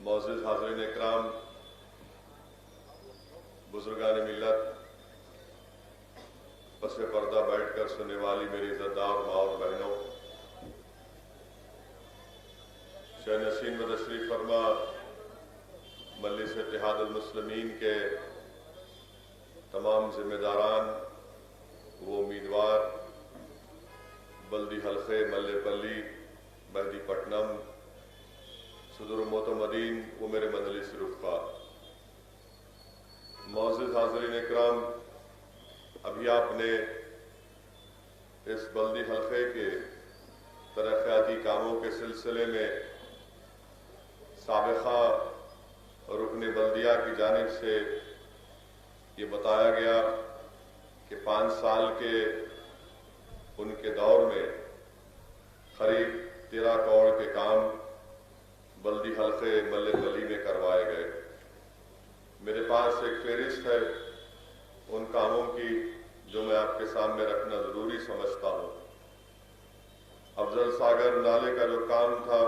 معزز حاضرین اکرام، بزرگان ملت، پس پردہ بیٹھ کر سننے والی میری عزتدار ماں اور بہنوں، شہ نشین و تشریف فرما مجلس اتحاد المسلمین کے تمام ذمہ داران و امیدوار، بلدی حلقے ملے پلی مہدی پٹنم، صدر معتمدین و میرے مجلس رفقا، معزز حاضرین اکرام، ابھی آپ نے اس بلدی حلقے کے ترقیاتی کاموں کے سلسلے میں سابقہ رکن بلدیہ کی جانب سے یہ بتایا گیا کہ 5 سال کے ان کے دور میں قریب 13 کروڑ کے کام بلدی حلقے ملے پلی میں کروائے گئے۔ میرے پاس ایک فہرست ہے ان کاموں کی جو میں آپ کے سامنے رکھنا ضروری سمجھتا ہوں۔ افضل ساگر نالے کا جو کام تھا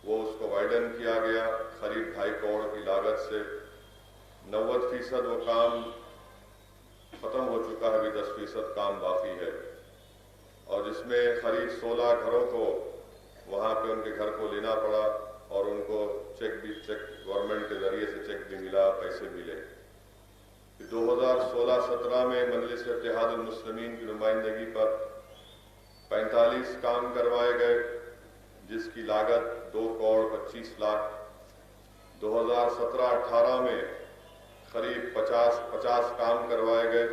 وہ اس کو وائڈن کیا گیا قریب 2.5 کروڑ کی لاگت سے۔ 90% وہ کام ختم ہو چکا ہے، ابھی 10% کام باقی ہے، اور جس میں قریب 16 گھروں کو وہاں پہ ان کے گھر کو لینا پڑا، اور ان کو چیک گورنمنٹ کے ذریعے سے چیک بھی ملا، پیسے ملے۔ 2016-17 میں مجلس اتحاد المسلمین کی نمائندگی پر 45 کام کروائے گئے جس کی لاگت 2 کروڑ 25 لاکھ۔ 2017-18 میں قریب 50 کام کروائے گئے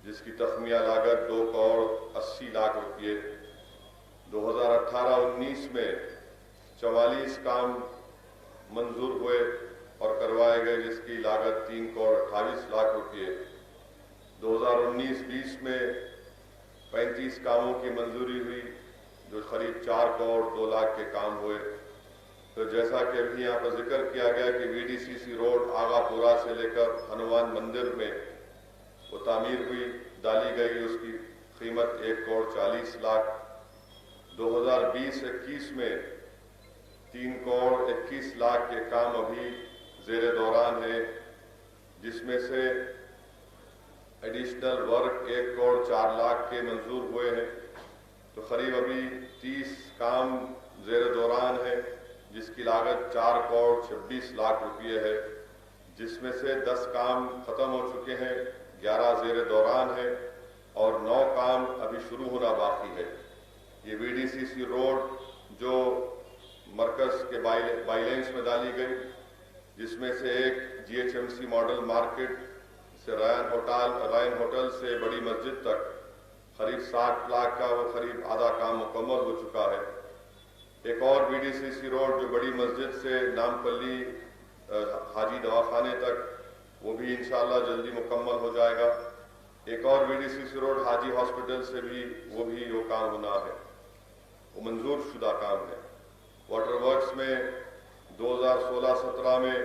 جس کی تخمینہ لاگت 2 کروڑ 80 لاکھ روپئے۔ 2018-19 میں 44 کام منظور ہوئے اور کروائے گئے جس کی لاگت 3 کروڑ 28 لاکھ روپئے۔ 2019-20 میں 35 کاموں کی منظوری ہوئی جو قریب 4 کروڑ 2 لاکھ کے کام ہوئے۔ تو جیسا کہ ابھی یہاں پر ذکر کیا گیا کہ VDCC روڈ آغا پورا سے لے کر ہنومان مندر میں وہ تعمیر ہوئی، ڈالی گئی، اس کی قیمت 1 کروڑ 40 لاکھ۔ 2020-21 میں 3 کروڑ 21 لاکھ کے کام ابھی زیر دوران ہے، جس میں سے ایڈیشنل ورک 1 کروڑ 4 لاکھ کے منظور ہوئے ہیں۔ تو قریب ابھی 30 کام زیر دوران ہے جس کی لاگت 4 کروڑ 26 لاکھ روپئے ہے، جس میں سے 10 کام ختم ہو چکے ہیں، 11 زیر دوران ہے اور 9 کام ابھی شروع ہونا باقی ہے۔ یہ VDCC روڈ جو مرکز کے بائی لینس میں ڈالی گئی، جس میں سے ایک GHMC ماڈل مارکیٹ سے رائن ہوٹل سے بڑی مسجد تک قریب 60 لاکھ کا وہ قریب آدھا کام مکمل ہو چکا ہے۔ ایک اور VDCC روڈ جو بڑی مسجد سے نامپلی حاجی دواخانے تک، وہ بھی انشاءاللہ جلدی مکمل ہو جائے گا۔ ایک اور VDCC روڈ حاجی ہاسپٹل سے بھی وہ کام ہونا ہے، وہ منظور شدہ کام ہے۔ واٹر ورکس میں 2016-17 میں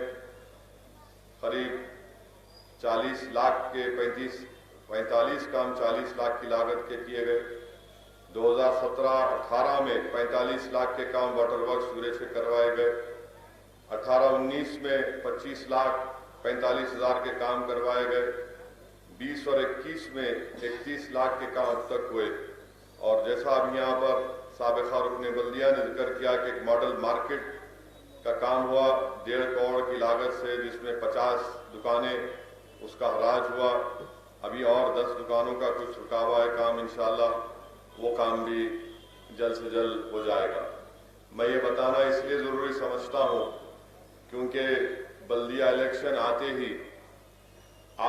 قریب 40 لاکھ کے 45 کام 40 لاکھ کی لاگت کے کیے گئے۔ 2017-18 میں 45 لاکھ کے کام واٹر ورکس سورج سے کروائے گئے۔ 18-19 میں 25 لاکھ 45 ہزار کے کام کروائے گئے۔ 20 اور 21 میں 31 لاکھ کے کام اب تک ہوئے، اور جیسا اب یہاں پر سابقہ رکن بلدیہ نے ذکر کیا کہ ایک ماڈل مارکیٹ کا کام ہوا 1.5 کروڑ کی لاگت سے، جس میں 50 دکانیں اس کا حراج ہوا۔ ابھی اور 10 دکانوں کا کچھ رکا ہوا ہے کام، انشاءاللہ وہ کام بھی جلد سے جلد ہو جائے گا۔ میں یہ بتانا اس لیے ضروری سمجھتا ہوں کیونکہ بلدیہ الیکشن آتے ہی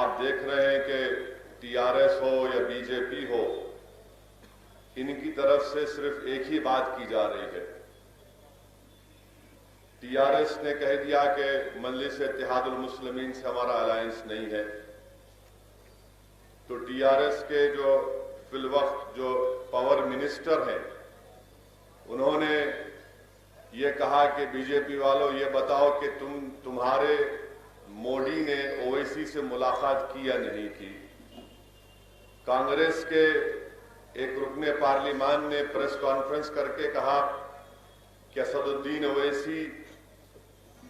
آپ دیکھ رہے ہیں کہ TRS ہو یا BJP ہو، ان کی طرف سے صرف ایک ہی بات کی جا رہی ہے۔ TRS نے کہہ دیا کہ مجلس اتحاد المسلمین سے ہمارا الائنس نہیں ہے، تو TRS کے جو فی الوقت جو پاور منسٹر ہیں انہوں نے یہ کہا کہ BJP والوں یہ بتاؤ کہ تمہارے مودی نے OIC سے ملاقات کی یا نہیں کی۔ کانگریس کے ایک رکن پارلیمان نے پریس کانفرنس کر کے کہا کہ اسد الدین اویسی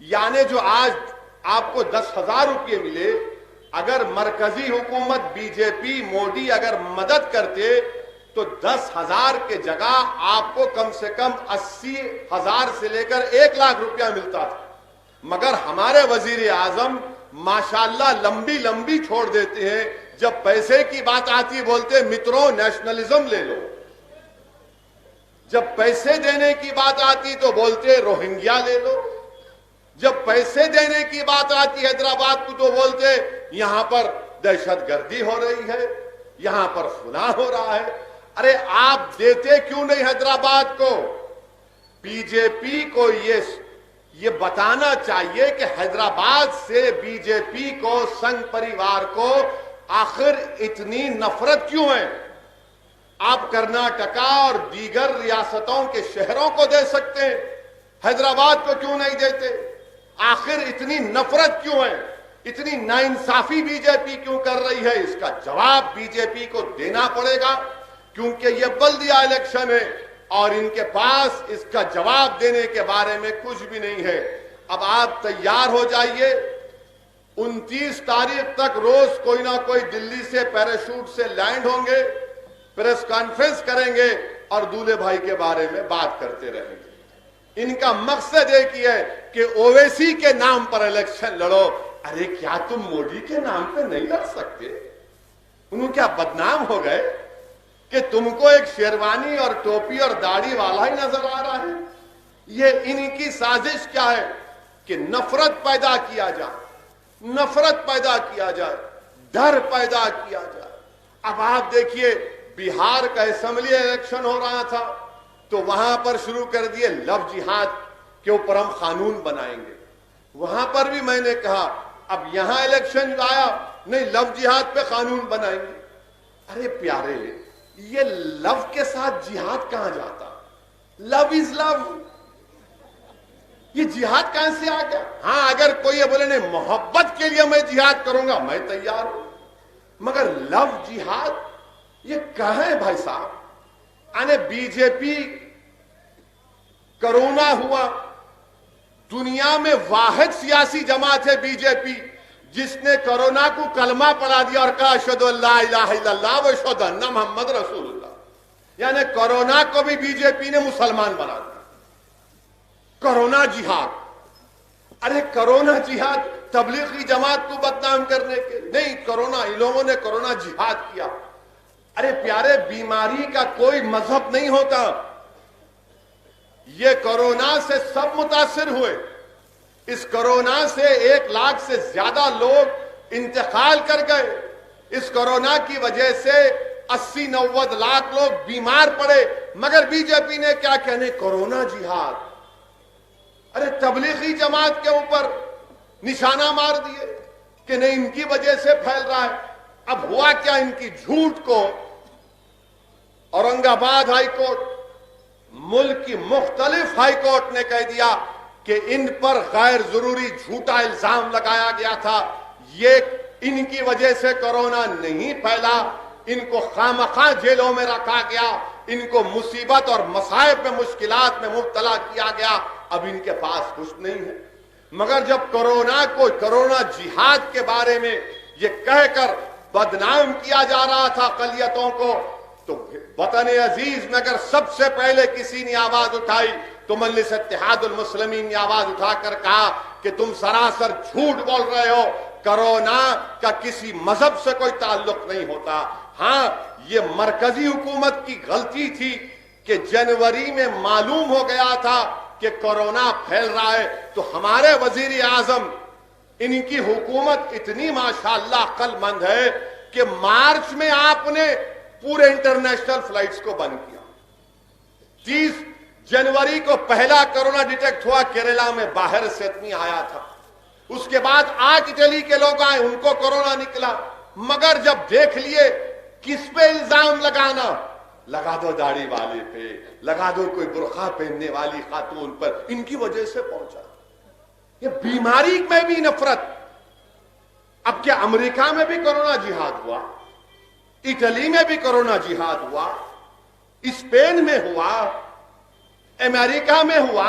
یعنی جو آج آپ کو 10,000 روپے ملے، اگر مرکزی حکومت بی جے پی مودی اگر مدد کرتے تو 10,000 کے جگہ آپ کو کم سے کم 80,000 سے لے کر 1,00,000 روپیہ ملتا تھا. مگر ہمارے وزیر اعظم ماشاءاللہ لمبی لمبی چھوڑ دیتے ہیں. جب پیسے کی بات آتی بولتے متروں نیشنلزم لے لو، جب پیسے دینے کی بات آتی تو بولتے روہنگیا لے لو، جب پیسے دینے کی بات آتی حیدرآباد کو تو بولتے یہاں پر دہشت گردی ہو رہی ہے، یہاں پر فلاں ہو رہا ہے. ارے آپ دیتے کیوں نہیں حیدرآباد کو؟ بی جے پی کو یہ بتانا چاہیے کہ حیدرآباد سے بی جے پی کو، سنگھ پریوار کو آخر اتنی نفرت کیوں ہے؟ آپ کرناٹکا اور دیگر ریاستوں کے شہروں کو دے سکتے ہیں، حیدرآباد کو کیوں نہیں دیتے؟ آخر اتنی نفرت کیوں ہے؟ اتنی ناانصافی بی جے پی کیوں کر رہی ہے؟ اس کا جواب بی جے پی کو دینا پڑے گا، کیونکہ یہ بلدیہ الیکشن ہے اور ان کے پاس اس کا جواب دینے کے بارے میں کچھ بھی نہیں ہے. اب آپ تیار ہو جائیے، 29 تاریخ تک روز کوئی نہ کوئی دلی سے پیراشوٹ سے لینڈ ہوں گے، پریس کانفرنس کریں گے اور دولے بھائی کے بارے میں بات کرتے رہیں گے. ان کا مقصد ایک ہی ہے کہ اویسی کے نام پر الیکشن لڑو. ارے کیا تم مودی کے نام پہ نہیں لڑ سکتے؟ انہوں کیا بدنام ہو گئے کہ تم کو ایک شیروانی اور ٹوپی اور داڑھی والا ہی نظر آ رہا ہے؟ یہ ان کی سازش کیا ہے کہ نفرت پیدا کیا جائے، نفرت پیدا کیا جائے، ڈر پیدا کیا جائے. اب آپ دیکھیے بہار کا اسمبلی الیکشن ہو رہا تھا تو وہاں پر شروع کر دیے لو جہاد کے اوپر ہم قانون بنائیں گے. وہاں پر بھی میں نے کہا اب یہاں الیکشن آیا نہیں لو جہاد پہ قانون بنائیں گے. ارے پیارے، یہ لو کے ساتھ جہاد کہاں جاتا؟ لو از لو، یہ جہاد کہاں سے آ گیا؟ ہاں اگر کوئی یہ بولے نہیں محبت کے لیے میں جہاد کروں گا، میں تیار ہوں، مگر لو جہاد یہ کہاں ہے بھائی صاحب؟ یعنی بی جے پی، کرونا ہوا، دنیا میں واحد سیاسی جماعت ہے بی جے پی جس نے کرونا کو کلمہ پڑھا دیا اور کہا اشہدو ان لا الہ الا اللہ و اشہدو ان محمد رسول اللہ. یعنی کرونا کو بھی بی جے پی نے مسلمان بنا دیا. کرونا جہاد. ارے کرونا جہاد تبلیغی جماعت کو بدنام کرنے کے نہیں، کرونا ان لوگوں نے کرونا جہاد کیا. ارے پیارے، بیماری کا کوئی مذہب نہیں ہوتا. یہ کرونا سے سب متاثر ہوئے. اس کرونا سے 1,00,000 سے زیادہ لوگ انتقال کر گئے. اس کرونا کی وجہ سے 80-90 لاکھ لوگ بیمار پڑے، مگر بی جے پی نے کیا کہنے؟ کرونا جہاد. ارے تبلیغی جماعت کے اوپر نشانہ مار دیے کہ نہیں ان کی وجہ سے پھیل رہا ہے. اب ہوا کیا؟ ان کی جھوٹ کو اورنگ آباد ہائی کورٹ، ملک کی مختلف ہائی کورٹ نے کہہ دیا کہ ان پر غیر ضروری جھوٹا الزام لگایا گیا تھا. یہ ان کی وجہ سے کرونا نہیں پھیلا، ان کو خامخواہ جیلوں میں رکھا گیا، ان کو مصیبت اور مصائب میں، مشکلات میں مبتلا کیا گیا. اب ان کے پاس کچھ نہیں ہے. مگر جب کرونا جہاد کے بارے میں یہ کہہ کر بدنام کیا جا رہا تھا اقلیتوں کو، تو وطن عزیز میں اگر سب سے پہلے کسی نے آواز اٹھائی تو مجلس اتحاد المسلمین نے آواز اٹھا کر کہا کہ تم سراسر جھوٹ بول رہے ہو، کرونا کا کسی مذہب سے کوئی تعلق نہیں ہوتا. ہاں یہ مرکزی حکومت کی غلطی تھی کہ جنوری میں معلوم ہو گیا تھا کہ کرونا پھیل رہا ہے، تو ہمارے وزیر اعظم، ان کی حکومت اتنی ماشاءاللہ عقل مند ہے کہ مارچ میں آپ نے پورے انٹرنیشنل فلائٹس کو بند کیا. 30 جنوری کو پہلا کرونا ڈیٹیکٹ ہوا کیرلا میں، باہر سے اتنی آیا تھا. اس کے بعد آج اٹلی کے لوگ آئے، ان کو کرونا نکلا. مگر جب دیکھ لیے کس پہ الزام لگانا، لگا دو داڑھی والے پہ، لگا دو کوئی برقع پہننے والی خاتون پر، ان کی وجہ سے پہنچا. یہ بیماری میں بھی نفرت. اب کیا امریکہ میں بھی کرونا جہاد ہوا، اٹلی میں بھی کرونا جہاد ہوا، اسپین میں ہوا، امریکہ میں ہوا.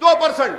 2%।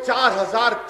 4,000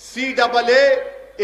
CAA,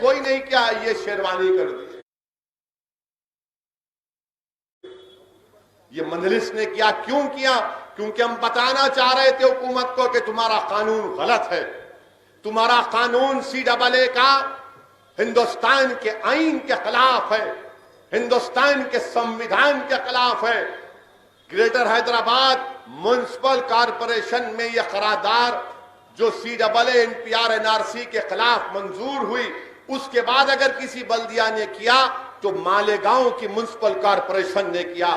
کوئی نہیں کیا یہ شیروانی کر دی. یہ مجلس نے کیا, کیوں کیا؟ کیونکہ ہم بتانا چاہ رہے تھے حکومت کو کہ تمہارا قانون غلط ہے, تمہارا قانون CAA کا ہندوستان کے آئین کے خلاف ہے, ہندوستان کے سمویدھان کے خلاف ہے. گریٹر حیدرآباد میونسپل کارپوریشن میں یہ قرارداد جو CAA NPR NRC کے خلاف منظور ہوئی, اس کے بعد اگر کسی بلدیہ نے کیا تو مالیگاؤں کی میونسپل کارپوریشن نے کیا,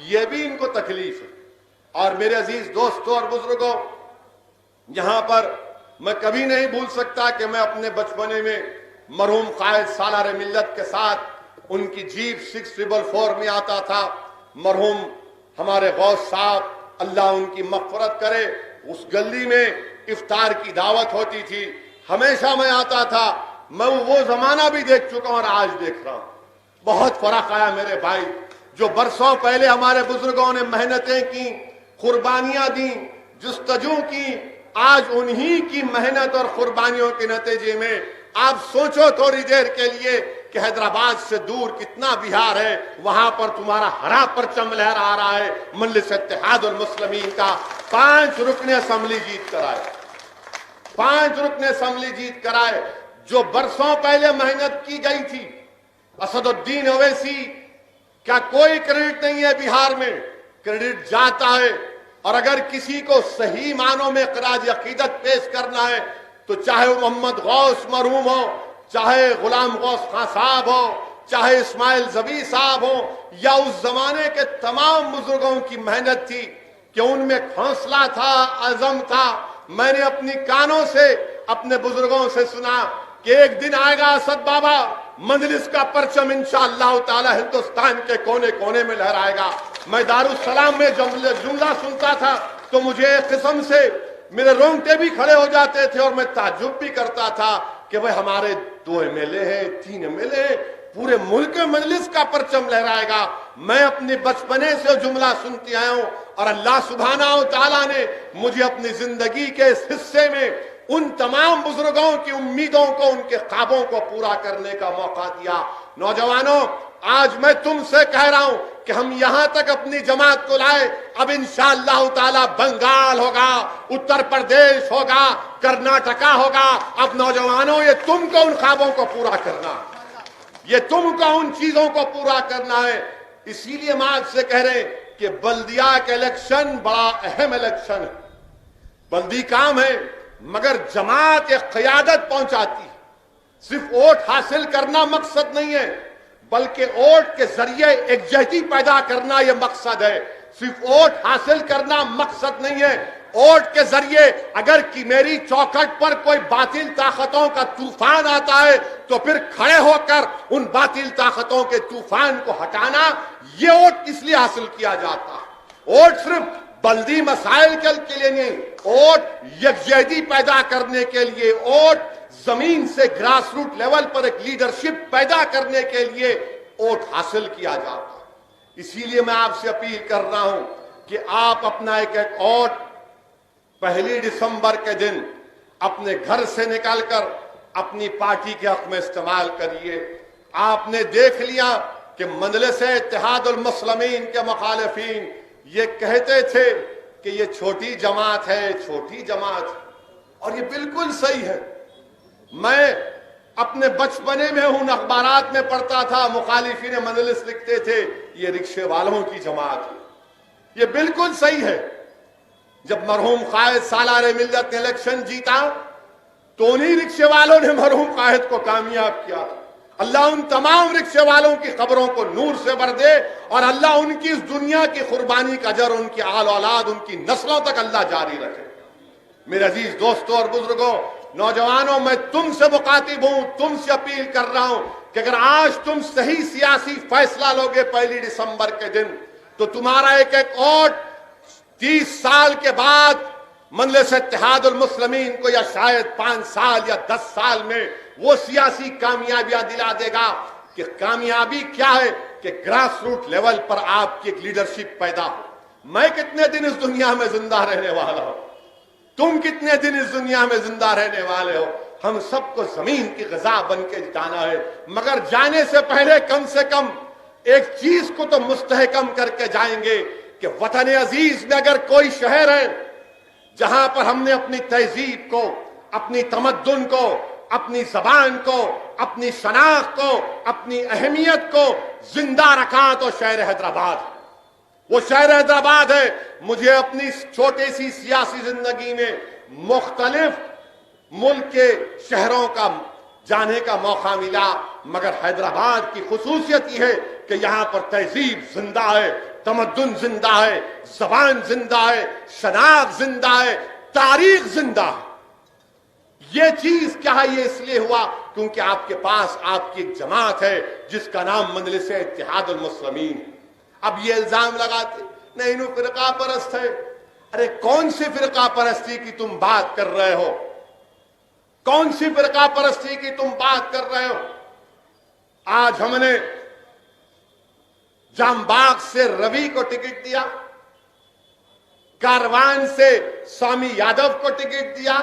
یہ بھی ان کو تکلیف ہے. اور میرے عزیز دوستوں اور بزرگوں, یہاں پر میں کبھی نہیں بھول سکتا کہ میں اپنے بچپنے میں مرحوم قائد سالار ملت کے ساتھ ان کی جیپ 644 میں آتا تھا. مرحوم ہمارے غوث صاحب اللہ ان کی مغفرت کرے, اس گلی میں افطار کی دعوت ہوتی تھی, ہمیشہ میں آتا تھا. میں وہ زمانہ بھی دیکھ چکا ہوں اور آج دیکھ رہا ہوں. بہت فرق آیا میرے بھائی. جو برسوں پہلے ہمارے بزرگوں نے محنتیں کی, قربانیاں دیں, جستجو کی, آج انہی کی محنت اور قربانیوں کے نتیجے میں آپ سوچو تھوڑی دیر کے لیے کہ حیدرآباد سے دور کتنا بہار ہے, وہاں پر تمہارا ہرا پرچم لہرا رہا ہے. مجلس اتحاد المسلمین کا 5 رکن اسمبلی جیت کر آئے, 5 رکن اسمبلی جیت کر آئے. جو برسوں پہلے محنت کی گئی تھی, اسد الدین اویسی کیا کوئی کریڈٹ نہیں ہے بہار میں, کریڈٹ جاتا ہے. اور اگر کسی کو صحیح معنوں میں خراج عقیدت پیش کرنا ہے تو چاہے وہ محمد غوث مرحوم ہو, چاہے غلام غوث خان صاحب ہو, چاہے اسماعیل زبی صاحب ہو, یا اس زمانے کے تمام بزرگوں کی محنت تھی کہ ان میں حوصلہ تھا, عزم تھا. میں نے اپنی کانوں سے اپنے بزرگوں سے سنا کہ ایک دن آئے گا اسد بابا, مجلس کا پرچم انشاءاللہ تعالی ہندوستان کے کونے کونے میں لہرائے گا. میں دارالسلام میں جملہ سنتا تھا تو مجھے ایک قسم سے میرے رونگٹے بھی کھڑے ہو جاتے تھے اور میں تعجب بھی کرتا تھا کہ بھئی ہمارے 2 MLA ہیں, 3 MLA ہیں, پورے ملک میں مجلس کا پرچم لہرائے گا. میں اپنے بچپنے سے جملہ سنتی آیا ہوں اور اللہ سبحانہ و تعالیٰ نے مجھے اپنی زندگی کے اس حصے میں ان تمام بزرگوں کی امیدوں کو, ان کے خوابوں کو پورا کرنے کا موقع دیا. نوجوانوں, آج میں تم سے کہہ رہا ہوں کہ ہم یہاں تک اپنی جماعت کو لائے, اب انشاءاللہ تعالی بنگال ہوگا, اتر پردیش ہوگا, کرناٹکا ہوگا. اب نوجوانوں, یہ تم کو ان خوابوں کو پورا کرنا, یہ تم کو ان چیزوں کو پورا کرنا ہے. اسی لیے ہم آج سے کہہ رہے ہیں کہ بلدیہ کا الیکشن بڑا اہم الیکشن ہے. بلدی کام ہے مگر جماعت ایک قیادت پہنچاتی ہے. صرف ووٹ حاصل کرنا مقصد نہیں ہے بلکہ ووٹ کے ذریعے یکجہتی پیدا کرنا یہ مقصد ہے. صرف ووٹ حاصل کرنا مقصد نہیں ہے, ووٹ کے ذریعے اگر کہ میری چوکھٹ پر کوئی باطل طاقتوں کا طوفان آتا ہے تو پھر کھڑے ہو کر ان باطل طاقتوں کے طوفان کو ہٹانا, یہ ووٹ اس لیے حاصل کیا جاتا ہے. ووٹ صرف بلدی مسائل کے لیے نہیں, ووٹ یکجہتی پیدا کرنے کے لیے, ووٹ زمین سے گراس روٹ لیول پر ایک لیڈرشپ پیدا کرنے کے لیے ووٹ حاصل کیا جاتا ہے. اسی لیے میں آپ سے اپیل کر رہا ہوں کہ آپ اپنا ایک ووٹ 1 دسمبر کے دن اپنے گھر سے نکال کر اپنی پارٹی کے حق میں استعمال کریے. آپ نے دیکھ لیا کہ مجلس اتحاد المسلمین کے مخالفین یہ کہتے تھے کہ یہ چھوٹی جماعت ہے, چھوٹی جماعت, اور یہ بالکل صحیح ہے. میں اپنے بچپنے میں ہوں, اخبارات میں پڑھتا تھا, مخالفین مجلس لکھتے تھے یہ رکشے والوں کی جماعت ہے. یہ بالکل صحیح ہے. جب مرحوم قائد سالار ملت نے الیکشن جیتا تو انہی رکشے والوں نے مرحوم قائد کو کامیاب کیا. اللہ ان تمام رکشے والوں کی خبروں کو نور سے بھر دے اور اللہ ان کی اس دنیا کی قربانی کا اجر ان کی آل اولاد, ان کی نسلوں تک اللہ جاری رکھے. میرے عزیز دوستوں اور بزرگوں, نوجوانوں, میں تم سے مخاطب ہوں, تم سے اپیل کر رہا ہوں کہ اگر آج تم صحیح سیاسی فیصلہ لوگے 1 دسمبر کے دن تو تمہارا ایک ووٹ 30 سال کے بعد مجلس اتحاد المسلمین کو یا شاید 5 سال یا 10 سال میں وہ سیاسی کامیابیاں دلا دے گا. کہ کامیابی کیا ہے کہ گراس روٹ لیول پر آپ کی ایک لیڈرشپ پیدا ہو. میں کتنے دن اس دنیا میں زندہ رہنے والا ہوں, تم کتنے دن اس دنیا میں زندہ رہنے والے ہو؟ ہم سب کو زمین کی غذا بن کے جانا ہے، مگر جانے سے پہلے کم سے کم ایک چیز کو تو مستحکم کر کے جائیں گے کہ وطن عزیز میں اگر کوئی شہر ہے جہاں پر ہم نے اپنی تہذیب کو، اپنی تمدن کو، اپنی زبان کو، اپنی شناخت کو، اپنی اہمیت کو زندہ رکھا تو شہر حیدرآباد ہے۔ وہ شہر حیدرآباد ہے۔ مجھے اپنی چھوٹی سی سیاسی زندگی میں مختلف ملک کے شہروں کا جانے کا موقع ملا، مگر حیدرآباد کی خصوصیت یہ ہے کہ یہاں پر تہذیب زندہ ہے، تمدن زندہ ہے، زبان زندہ ہے، شناخت زندہ ہے، تاریخ زندہ ہے۔ یہ چیز کیا ہے؟ یہ اس لیے ہوا کیونکہ آپ کے پاس آپ کی ایک جماعت ہے جس کا نام مجلس اتحاد المسلمین ہے۔ اب یہ الزام لگاتے نہیں انہوں فرقہ پرست ہے۔ ارے کون سی فرقہ پرستی کی تم بات کر رہے ہو؟ کون سی فرقہ پرستی کی تم بات کر رہے ہو؟ آج ہم نے جام باغ سے روی کو ٹکٹ دیا، کاروان سے سوامی یادو کو ٹکٹ دیا،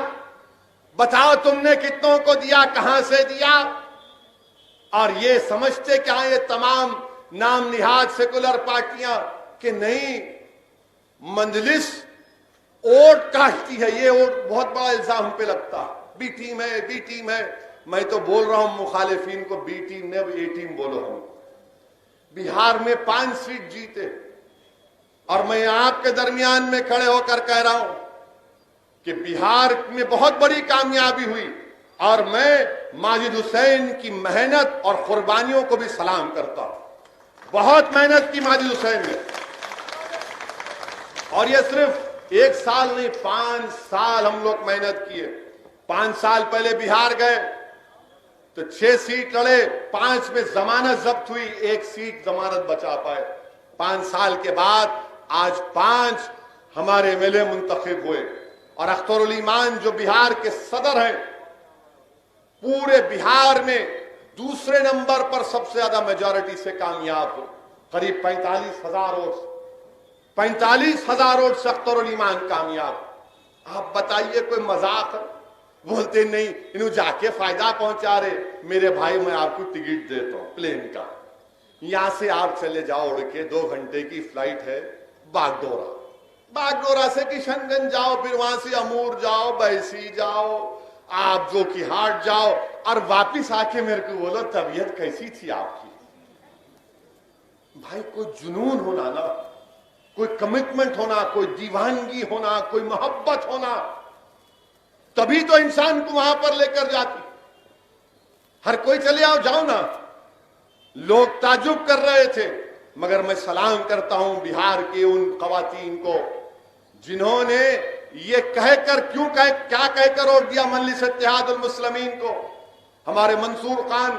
بتاؤ تم نے کتنوں کو دیا، کہاں سے دیا؟ اور یہ سمجھتے کہ یہ تمام نام نہاد سیکولر پارٹیاں کہ نہیں مجلس ووٹ کاٹتی ہے۔ یہ ووٹ بہت بڑا الزام پہ لگتا، بی ٹیم ہے، بی ٹیم ہے۔ میں تو بول رہا ہوں مخالفین کو بی ٹیم نے اے ٹیم بولو۔ ہم بہار میں 5 سیٹ جیتے، اور میں آپ کے درمیان میں کھڑے ہو کر کہہ رہا ہوں کہ بہار میں بہت بڑی کامیابی ہوئی، اور میں ماجد حسین کی محنت اور قربانیوں کو بھی سلام کرتا ہوں۔ بہت محنت کی ماجد حسین نے، اور یہ صرف 1 سال نہیں، 5 سال ہم لوگ محنت کیے۔ 5 سال پہلے بہار گئے تو 6 سیٹ لڑے، 5 میں ضمانت ضبط ہوئی، 1 سیٹ ضمانت بچا پائے۔ 5 سال کے بعد آج 5 ہمارے ایم ایل اے منتخب ہوئے، اور اختر الایمان جو بہار کے صدر ہیں پورے بہار میں دوسرے نمبر پر سب سے زیادہ میجارٹی سے کامیاب ہو، قریب 45,000 ووٹ، 45,000 ووٹ سے اختر الایمان کامیاب۔ آپ بتائیے کوئی مذاق ہے؟ بولتے نہیں انہوں جا کے فائدہ پہنچا رہے۔ میرے بھائی میں آپ کو ٹکٹ دیتا ہوں پلین کا، یہاں سے آپ چلے جاؤ اڑ کے، 2 گھنٹے کی فلائٹ ہے، باگڈورا، باگڈورا سے کشن گنج جاؤ، پھر وہاں سے امور جاؤ، بیسی جاؤ، آپ جو کی ہاٹ جاؤ، اور واپس آ کے میرے کو بولو طبیعت کیسی تھی آپ کی۔ بھائی کوئی جنون ہونا نا، کوئی کمٹمنٹ ہونا، کوئی دیوانگی ہونا، کوئی محبت ہونا، تبھی تو انسان کو وہاں پر لے کر جاتی۔ ہر کوئی چلے آؤ، جاؤ نا۔ لوگ تعجب کر رہے تھے، مگر میں سلام کرتا ہوں بہار کے ان خواتین کو جنہوں نے یہ کیا کہہ کر ووٹ دیا مجلس اتحاد المسلمین کو۔ ہمارے منصور خان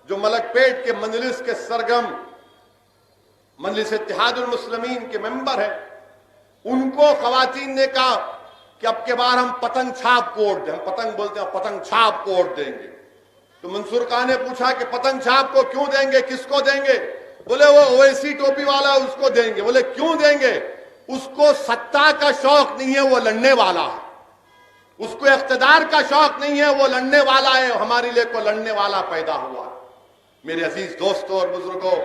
جو ملک پیٹ کے مجلس کے سرگرم مجلس اتحاد المسلمین کے ممبر ہیں، ان کو خواتین نے کہا کہ اب کے بار ہم پتنگ چھاپ کو ووٹ دیں، ہم پتنگ بولتے ہیں، پتنگ چھاپ کو ووٹ دیں گے۔ تو منصور خان نے پوچھا کہ پتنگ چھاپ کو کیوں دیں گے، کس کو دیں گے؟ بولے وہ اویسی ٹوپی والا اس کو دیں گے۔ بولے کیوں دیں گے؟ اس کو ستا کا شوق نہیں ہے، وہ لڑنے والا ہے۔ اس کو اقتدار کا شوق نہیں ہے، وہ لڑنے والا ہے، ہمارے لیے کو لڑنے والا پیدا ہوا۔ میرے عزیز دوستوں اور بزرگوں،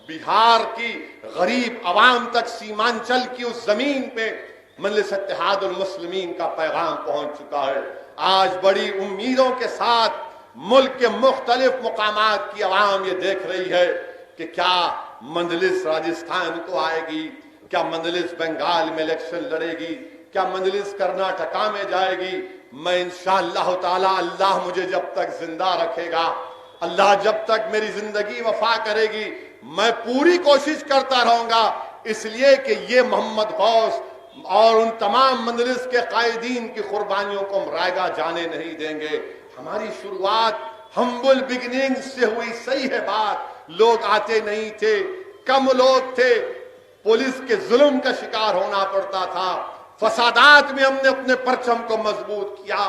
بہار کی غریب عوام تک سیمانچل کی اس زمین پہ مجلس اتحاد المسلمین کا پیغام پہنچ چکا ہے۔ آج بڑی امیدوں کے ساتھ ملک کے مختلف مقامات کی عوام یہ دیکھ رہی ہے کہ کیا مجلس راجستھان کو آئے گی، کیا مجلس بنگال میں الیکشن لڑے گی، کیا مجلس کرناٹکا میں جائے گی۔ میں انشاءاللہ تعالی، اللہ مجھے جب تک زندہ رکھے گا، اللہ جب تک میری زندگی وفا کرے گی، میں پوری کوشش کرتا رہوں گا، اس لیے کہ یہ محمد غوث اور ان تمام مجلس کے قائدین کی قربانیوں کو ہم رائگاں جانے نہیں دیں گے۔ ہماری شروعات ہمبل بگننگ سے ہوئی، صحیح ہے بات، لوگ آتے نہیں تھے، کم لوگ تھے، پولیس کے ظلم کا شکار ہونا پڑتا تھا، فسادات میں ہم نے اپنے پرچم کو مضبوط کیا،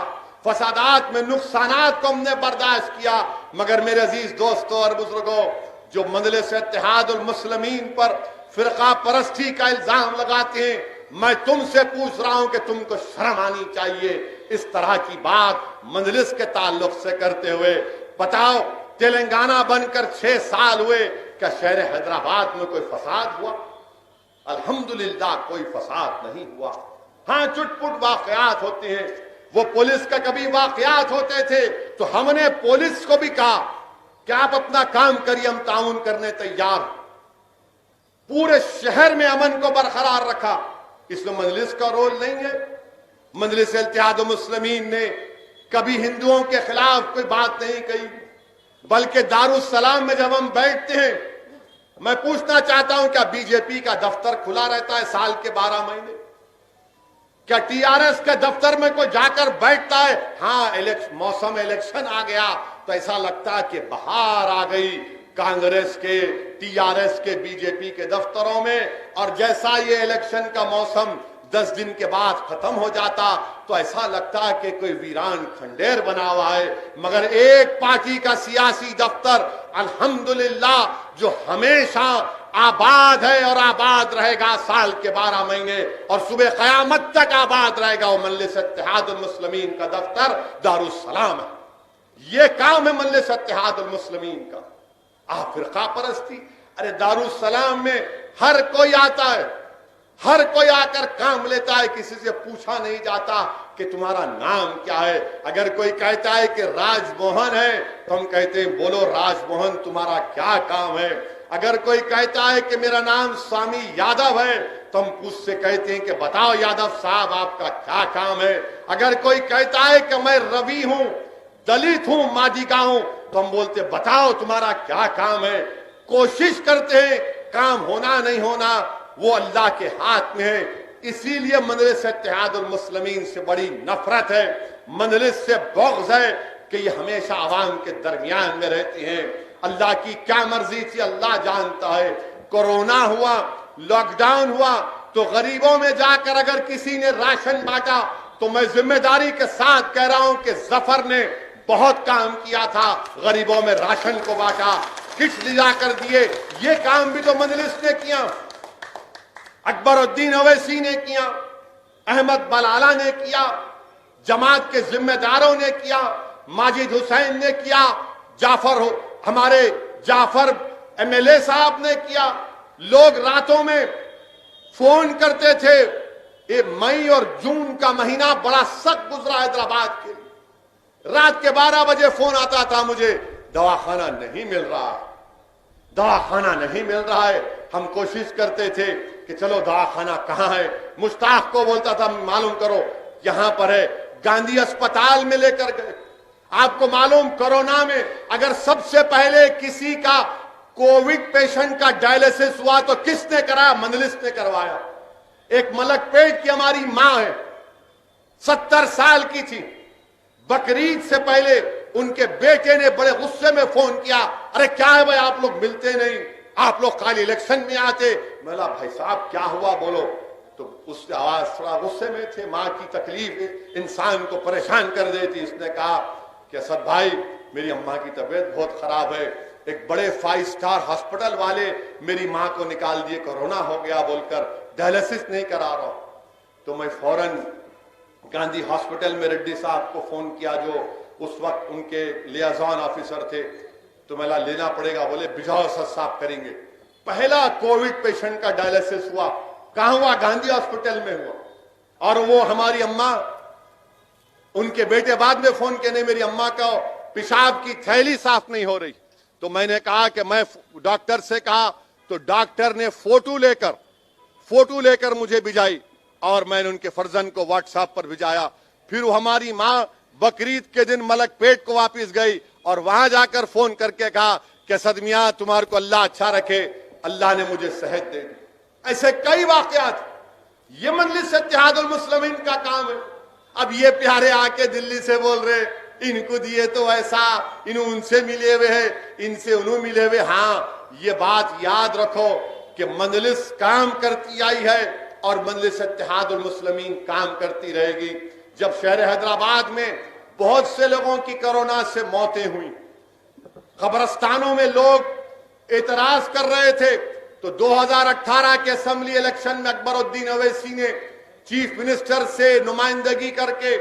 فسادات میں نقصانات کو ہم نے برداشت کیا، مگر میرے عزیز دوستوں اور بزرگوں، جو مجلس اتحاد المسلمین پر فرقہ پرستی کا الزام لگاتے ہیں، میں تم سے پوچھ رہا ہوں کہ تم کو شرم آنی چاہیے اس طرح کی بات مجلس کے تعلق سے کرتے ہوئے. بتاؤ تلنگانہ بن کر 6 سال ہوئے, کیا شہر حیدرآباد میں کوئی فساد ہوا؟ الحمدللہ کوئی فساد نہیں ہوا. ہاں چٹ پٹ واقعات ہوتے ہیں, وہ پولیس کا کبھی واقعات ہوتے تھے تو ہم نے پولیس کو بھی کہا کہ آپ اپنا کام کریے, ہم تعاون کرنے تیار. پورے شہر میں امن کو برقرار رکھا. اس میں مجلس کا رول نہیں ہے. مجلس اتحاد المسلمین نے کبھی ہندوؤں کے خلاف کوئی بات نہیں کہی, بلکہ دارالسلام میں جب ہم بیٹھتے ہیں, میں پوچھنا چاہتا ہوں کیا بی جے پی کا دفتر کھلا رہتا ہے سال کے 12 مہینے؟ کیا ٹی آر ایس کے دفتر میں کوئی جا کر بیٹھتا ہے؟ ہاں موسم الیکشن آ گیا تو ایسا لگتا ہے کہ بہار آ گئی کانگریس کے, ٹی آر ایس کے, بی جے پی کے دفتروں میں. اور جیسا یہ الیکشن کا موسم 10 دن کے بعد ختم ہو جاتا تو ایسا لگتا ہے کہ کوئی ویران کھنڈیر بنا ہوا ہے. مگر ایک پارٹی کا سیاسی دفتر الحمدللہ جو ہمیشہ آباد ہے اور آباد رہے گا سال کے 12 مہینے اور صبح قیامت تک آباد رہے گا, وہ مجلس اتحاد المسلمین کا دفتر دارالسلام ہے. یہ کام ہے مجلس اتحاد المسلمین کا. آپ فرقہ پرستی, ارے دارالسلام میں ہر کوئی آتا ہے, ہر کوئی آ کر کام لیتا ہے, کسی سے پوچھا نہیں جاتا کہ تمہارا نام کیا ہے. اگر کوئی کہتا ہے کہ راج موہن ہے تو ہم کہتے ہیں بولو راج موہن تمہارا کیا کام ہے. اگر کوئی کہتا ہے کہ میرا نام سوامی یادو ہے تو ہم اس سے کہتے ہیں کہ بتاؤ یادو صاحب آپ کا کیا کام ہے. اگر کوئی کہتا ہے کہ میں روی ہوں, دلت ہوں, ماجیگا ہوں, تو ہم بولتے بتاؤ تمہارا کیا کام ہے. کوشش کرتے ہیں, کام ہونا نہیں ہونا وہ اللہ کے ہاتھ میں ہے. اسی لیے مجلس اتحاد المسلمین سے بڑی نفرت ہے, مجلس سے بغض ہے کہ یہ ہمیشہ عوام کے درمیان میں رہتی ہیں. اللہ کی کیا مرضی تھی اللہ جانتا ہے. کورونا ہوا, لاک ڈاؤن ہوا تو غریبوں میں جا کر اگر کسی نے راشن بانٹا تو میں ذمہ داری کے ساتھ کہہ رہا ہوں کہ ظفر نے بہت کام کیا تھا, غریبوں میں راشن کو بانٹا, کٹ لے جا کر دیے. یہ کام بھی تو مجلس نے کیا, اکبر الدین اویسی نے کیا, احمد بلالہ نے کیا, جماعت کے ذمہ داروں نے کیا, ماجد حسین نے کیا, ہمارے جعفر ایم ایل اے صاحب نے کیا. لوگ راتوں میں فون کرتے تھے. یہ مئی اور جون کا مہینہ بڑا سخت گزرا حیدرآباد کے لیے. رات کے 12 بجے فون آتا تھا مجھے, دواخانہ نہیں مل رہا, دواخانہ نہیں مل رہا ہے. ہم کوشش کرتے تھے کہ چلو دواخانہ کہاں ہے. مشتاق کو بولتا تھا معلوم کرو یہاں پر ہے. گاندھی اسپتال میں لے کر گئے. آپ کو معلوم کورونا میں اگر سب سے پہلے کسی کا کووڈ پیشنٹ کا ڈائلیسس ہوا تو کس نے کرایا؟ مجلس نے کروایا. ایک ملک پیٹ کی ہماری ماں ہے, 70 سال کی تھی. بقرعید سے پہلے ان کے بیٹے نے بڑے غصے میں فون کیا, ارے کیا ہے بھائی آپ لوگ ملتے نہیں, آپ لوگ خالی الیکشن میں آتے. میں بولا بھائی صاحب کیا ہوا بولو. تو اس سے آواز تھوڑا غصے میں تھے, ماں کی تکلیف انسان کو پریشان کر دیتی. اس نے کہا کہ اسد بھائی میری اماں کی طبیعت بہت خراب ہے, ایک بڑے 5 اسٹار ہاسپٹل والے میری ماں کو نکال دیے, کورونا ہو گیا بول کر ڈائلیسس نہیں کرا رہا. تو میں فوراً گاندھی ہاسپٹل میں ریڈی صاحب کو فون کیا جو اس وقت ان کے لیازان آفیسر تھے. تو میں لینا پڑے گا, بولے بجاؤ اسد صاحب کریں گے. پہلا کووڈ پیشنٹ کا ڈائلیسس ہوا کہاں ہوا؟ گاندھی ہاسپٹل میں ہوا. اور وہ ہماری اماں, ان کے بیٹے بعد میں فون کیا نہیں میری اماں کا پیشاب کی تھیلی صاف نہیں ہو رہی. تو میں نے کہا کہ میں ڈاکٹر سے کہا, تو ڈاکٹر نے فوٹو لے کر مجھے بھیجائی اور میں نے ان کے فرزند کو واٹس ایپ پر بھیجایا. پھر ہماری ماں بقرعید کے دن ملک پیٹ کو واپس گئی اور وہاں جا کر فون کر کے کہا کہ اسد میاں تمہارے کو اللہ اچھا رکھے, اللہ نے مجھے صحت دے دی. ایسے کئی واقعات. یہ مجلس اتحاد المسلمین کا کام ہے. اب یہ پیارے آ کے دلی سے بول رہے ان کو دیے تو ایسا, انہوں ان سے ملے ہوئے ہیں, ان سے انہوں ملے ہوئے. ہاں یہ بات یاد رکھو کہ مجلس کام کرتی آئی ہے اور مجلس اتحاد المسلمین کام کرتی رہے گی. جب شہر حیدرآباد میں بہت سے لوگوں کی کورونا سے موتیں ہوئیں, قبرستانوں میں لوگ اعتراض کر رہے تھے, تو 2018 کے اسمبلی الیکشن میں اکبر الدین اویسی نے چیف منسٹر سے نمائندگی کر کے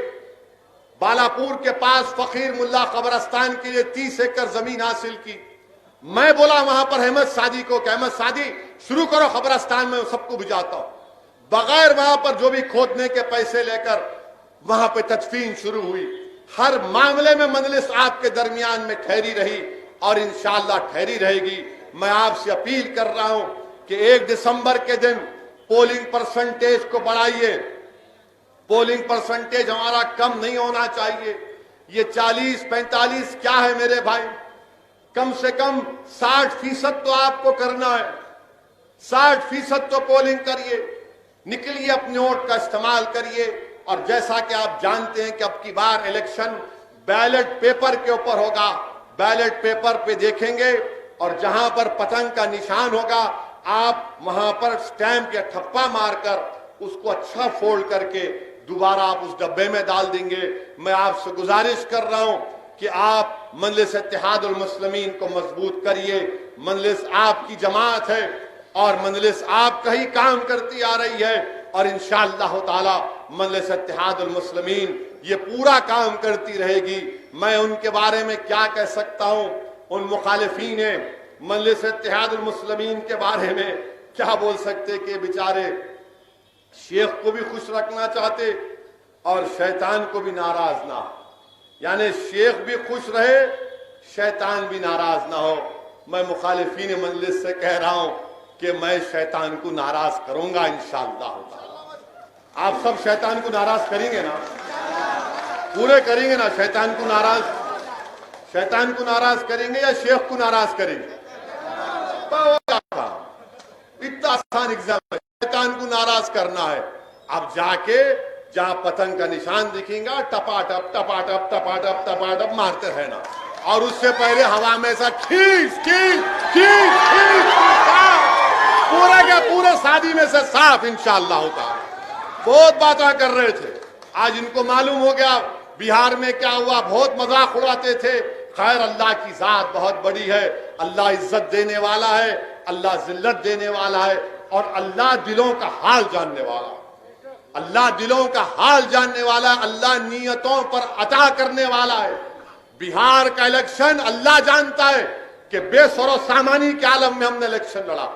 بالاپور کے پاس فقیر ملا قبرستان کے لیے 30 ایکڑ زمین حاصل کی. میں بولا وہاں پر احمد سعدی کو کہ احمد سعدی شروع کرو قبرستان میں سب کو بجاتا ہوں. بغیر وہاں پر جو بھی کھودنے کے پیسے لے کر وہاں پہ تدفین شروع ہوئی. ہر معاملے میں مجلس آپ کے درمیان میں ٹھہری رہی اور انشاءاللہ ٹھہری رہے گی. میں آپ سے اپیل کر رہا ہوں کہ 1 دسمبر کے دن پولنگ پرسنٹیج کو بڑھائیے. پولنگ پرسنٹیج ہمارا کم نہیں ہونا چاہیے. یہ 40-45 کیا ہے میرے بھائی؟ کم سے کم 60% تو آپ کو کرنا ہے. 60% تو پولنگ کریے. نکلیے اپنے ووٹ کا استعمال کریے. اور جیسا کہ آپ جانتے ہیں کہ اب کی بار الیکشن بیلٹ پیپر کے اوپر ہوگا. بیلٹ پیپر پہ دیکھیں گے اور جہاں پر پتنگ کا نشان ہوگا آپ وہاں پر سٹیمپ یا ٹھپا مار کر اس کو اچھا فولڈ کر کے دوبارہ آپ اس ڈبے میں ڈال دیں گے. میں آپ سے گزارش کر رہا ہوں کہ آپ مجلس اتحاد المسلمین کو مضبوط کریے. مجلس آپ کی جماعت ہے اور مجلس آپ کا ہی کام کرتی آ رہی ہے اور انشاءاللہ تعالی مجلس اتحاد المسلمین یہ پورا کام کرتی رہے گی. میں ان کے بارے میں کیا کہہ سکتا ہوں؟ ان مخالفین مجلس اتحاد المسلمین کے بارے میں کیا بول سکتے کہ بیچارے شیخ کو بھی خوش رکھنا چاہتے اور شیطان کو بھی ناراض نہ ہو. یعنی شیخ بھی خوش رہے شیطان بھی ناراض نہ ہو. میں مخالفین مجلس سے کہہ رہا ہوں کہ میں شیطان کو ناراض کروں گا انشاءاللہ. آپ سب شیطان کو ناراض کریں گے نا؟ پورے کریں گے نا؟ شیطان کو ناراض کریں گے یا شیخ کو ناراض کریں گے؟ اتنا آسان ایگزام ہے. شیطان کو ناراض کرنا ہے. اب جا کے جہاں پتنگ کا نشان دکھیں گا ٹپا ٹپ ٹپا ٹپ ٹپا ٹپ ٹپا ٹپ مارتے رہنا اور اس سے پہلے ہوا میں ایسا کھینچ پورے کے پورے شادی میں سے صاف انشاءاللہ ہوتا ہے. بہت باتیں کر رہے تھے. آج ان کو معلوم ہو گیا بہار میں کیا ہوا. بہت مذاق اڑاتے تھے. خیر اللہ کی ذات بہت بڑی ہے. اللہ عزت دینے والا ہے, اللہ ذلت دینے والا ہے اور اللہ دلوں کا حال جاننے والا ہے. اللہ دلوں کا حال جاننے والا ہے. اللہ نیتوں پر عطا کرنے والا ہے. بہار کا الیکشن اللہ جانتا ہے کہ بے سر و سامانی کے عالم میں ہم نے الیکشن لڑا.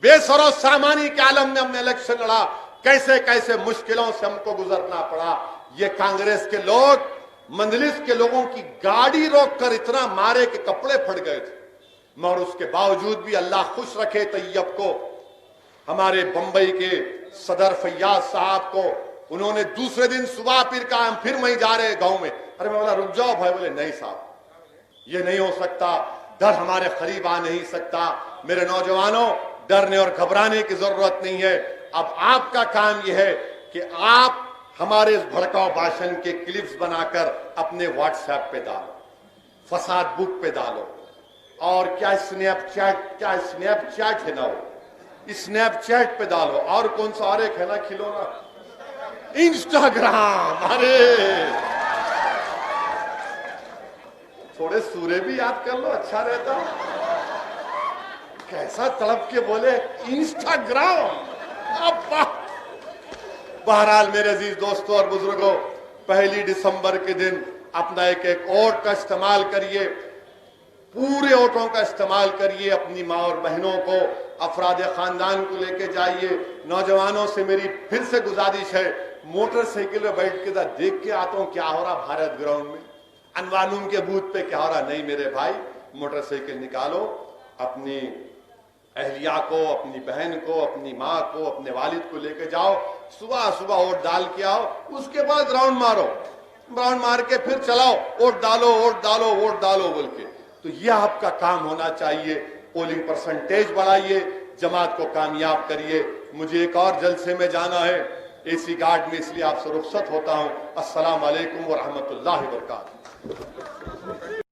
بے سر و سامانی کے عالم میں ہم نے الیکشن لڑا. کیسے کیسے مشکلوں سے ہم کو گزرنا پڑا. یہ کانگریس کے لوگ مجلس کے لوگوں کی گاڑی روک کر اتنا مارے کہ کپڑے پھٹ گئے تھے. مگر اس کے باوجود بھی اللہ خوش رکھے طیب کو, ہمارے بمبئی کے صدر فیاض صاحب کو. انہوں نے دوسرے دن صبح پھر کہا ہم پھر وہیں جا رہے گاؤں میں. ارے میں بولا رک جاؤ بھائی. بولے نہیں صاحب یہ نہیں ہو سکتا. ڈر ہمارے قریب آ نہیں سکتا. میرے نوجوانوں ڈرنے اور گھبرانے کی ضرورت نہیں ہے. اب آپ کا کام یہ ہے کہ آپ ہمارے اس بھڑکاؤ بھاشن کے کلپس بنا کر اپنے واٹس ایپ پہ ڈالو, فساد بک پہ ڈالو اور کیا اسنیپ چیٹ ہے نا وہ اسنیپ چیٹ پہ ڈالو اور کون سا اور ایک ہے نا کھلونا انسٹاگرام. ارے تھوڑے سورے بھی یاد کر لو اچھا رہتا. کیسا تڑپ کے بولے انسٹاگرام. بہرحال میرے عزیز دوستوں اور بزرگوں 1 دسمبر کے دن اپنا ایک ووٹ کا استعمال کریے. پورے ووٹوں کا استعمال کریے. اپنی ماں اور بہنوں کو افراد خاندان کو لے کے جائیے. نوجوانوں سے میری پھر سے گزارش ہے موٹر سائیکل میں بیٹھ کے دیکھ کے آتا ہوں کیا ہو رہا بھارت گراؤنڈ میں, انوانوم کے بوتھ پہ کیا ہو رہا. نہیں میرے بھائی موٹر سائیکل نکالو, اپنی اہلیہ کو, اپنی بہن کو, اپنی ماں کو, اپنے والد کو لے کے جاؤ. صبح صبح ووٹ ڈال کے آؤ. اس کے بعد راؤنڈ مارو, راؤنڈ مار کے پھر چلاؤ ووٹ ڈالو ووٹ ڈالو ووٹ ڈالو بول کے. تو یہ آپ کا کام ہونا چاہیے. پولنگ پرسنٹیج بڑھائیے, جماعت کو کامیاب کریے. مجھے ایک اور جلسے میں جانا ہے اے سی گارڈ میں, اس لیے آپ سے رخصت ہوتا ہوں. السلام علیکم ورحمۃ اللہ وبرکاتہ.